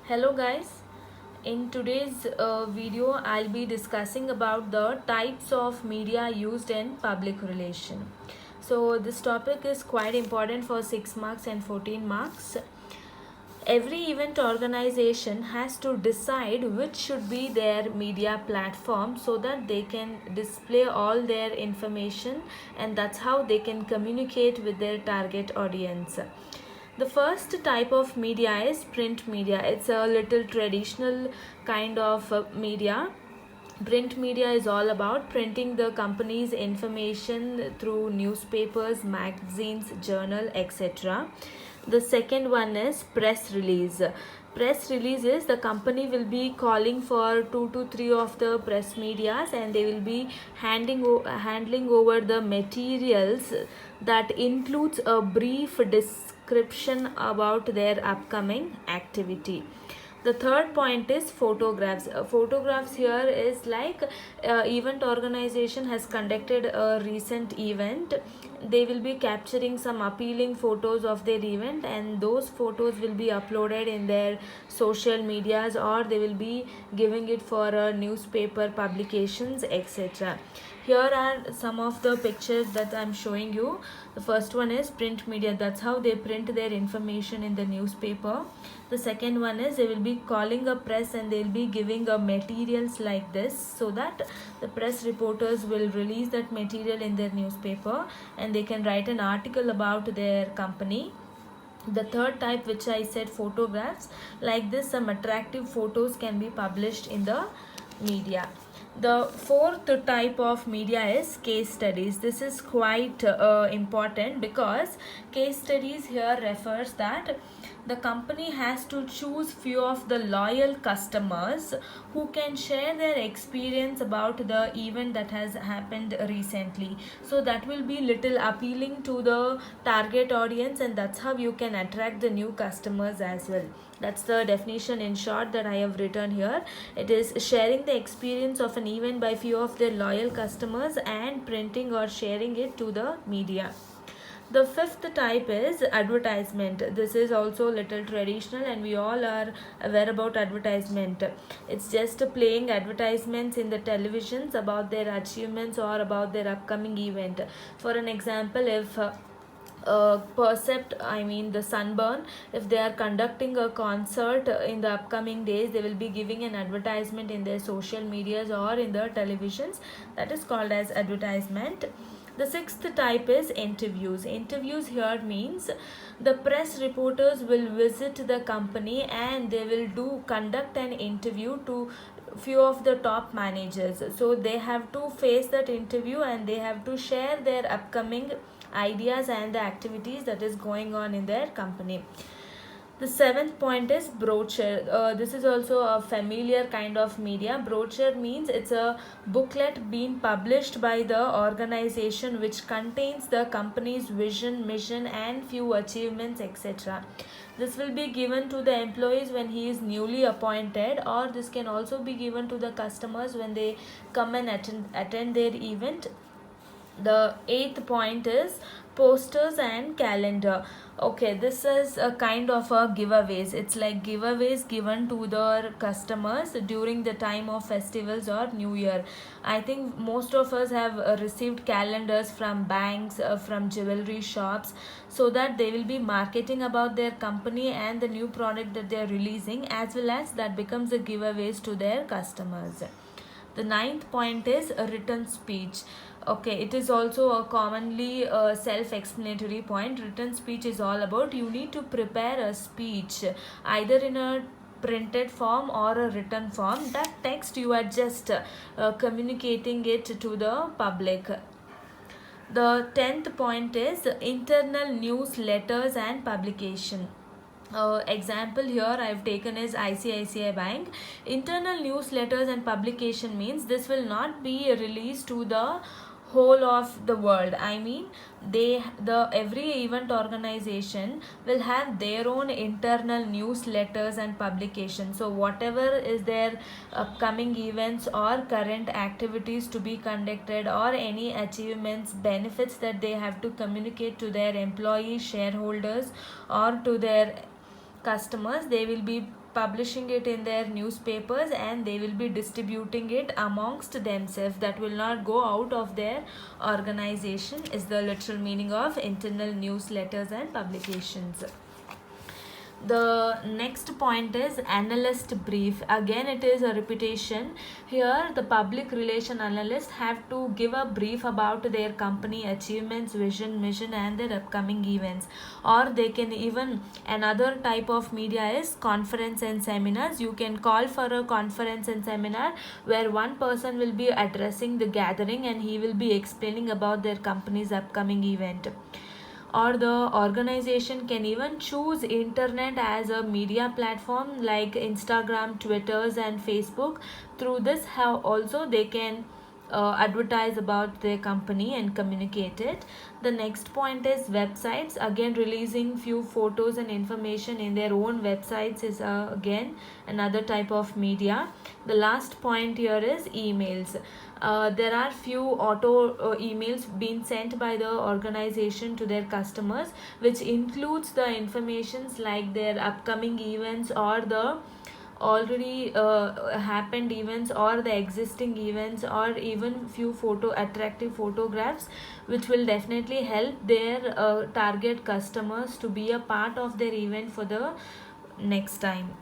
Hello guys, in today's video I'll be discussing about the types of media used in public relation. So this topic is quite important for 6 marks and 14 marks. Every event organization has to decide which should be their media platform so that they can display all their information, and that's how they can communicate with their target audience. The first type of media is print media. It's a little traditional kind of media. Print media is all about printing the company's information through newspapers, magazines, journal, etc. The second one is press release. Press release is the company will be calling for 2 to 3 of the press medias, and they will be handling over the materials that includes a brief description about their upcoming activity. The third point is photographs. Photographs here is like event organization has conducted a recent event. They will be capturing some appealing photos of their event, and those photos will be uploaded in their social medias, or they will be giving it for newspaper publications, etc. Here are some of the pictures that I'm showing you. The first one is print media. That's how they print their information in the newspaper. The second one is they will be calling a press, and they'll be giving a materials like this so that the press reporters will release that material in their newspaper, and they can write an article about their company. The third type, which I said, photographs, like this some attractive photos can be published in the media. The fourth type of media is case studies. This is quite important because case studies here refers that the company has to choose few of the loyal customers who can share their experience about the event that has happened recently. So that will be little appealing to the target audience, and that's how you can attract the new customers as well. That's the definition in short that I have written here. It is sharing the experience of an event by few of their loyal customers and printing or sharing it to the media. The fifth type is advertisement. This is also little traditional, and we all are aware about advertisement. It's just playing advertisements in the televisions about their achievements or about their upcoming event. For an example, if Percept, I mean the Sunburn, if they are conducting a concert in the upcoming days, they will be giving an advertisement in their social medias or in the televisions. That is called as advertisement. The sixth type is interviews. Interviews here means the press reporters will visit the company, and they will conduct an interview to few of the top managers. So they have to face that interview, and they have to share their upcoming ideas and the activities that is going on in their company. The seventh point is brochure. This is also a familiar kind of media. Brochure means it's a booklet being published by the organization which contains the company's vision, mission, and few achievements, etc. This will be given to the employees when he is newly appointed, or this can also be given to the customers when they come and attend their event. The eighth point is posters and calendar. Okay, this is a kind of a giveaways. It's like giveaways given to the customers during the time of festivals or new year. I think most of us have received calendars from banks, from jewelry shops, so that they will be marketing about their company and the new product that they are releasing, as well as that becomes a giveaways to their customers. The ninth point is a written speech. Okay, it is also a commonly self-explanatory point. Written speech is all about you need to prepare a speech either in a printed form or a written form. That text you are just communicating it to the public. The 10th point is internal newsletters and publication. Example here I have taken is ICICI Bank. Internal newsletters and publication means this will not be released to the whole of the world. I mean, every event organization will have their own internal newsletters and publications. So whatever is their upcoming events or current activities to be conducted, or any achievements, benefits that they have to communicate to their employees, shareholders, or to their customers, they will be publishing it in their newspapers, and they will be distributing it amongst themselves. That will not go out of their organization, is the literal meaning of internal newsletters and publications. The next point is analyst brief. Again, it is a repetition. Here the public relation analyst have to give a brief about their company achievements, vision, mission, and their upcoming events. Or they can even, another type of media is conference and seminars. You can call for a conference and seminar where one person will be addressing the gathering and he will be explaining about their company's upcoming event. Or the organization can even choose internet as a media platform like Instagram, Twitters, and Facebook. Through this, how also they can advertise about their company and communicate it. The next point is websites. Again, releasing few photos and information in their own websites is again another type of media. The last point here is emails. There are few auto emails being sent by the organization to their customers, which includes the informations like their upcoming events or the already happened events or the existing events, or even few attractive photographs, which will definitely help their target customers to be a part of their event for the next time.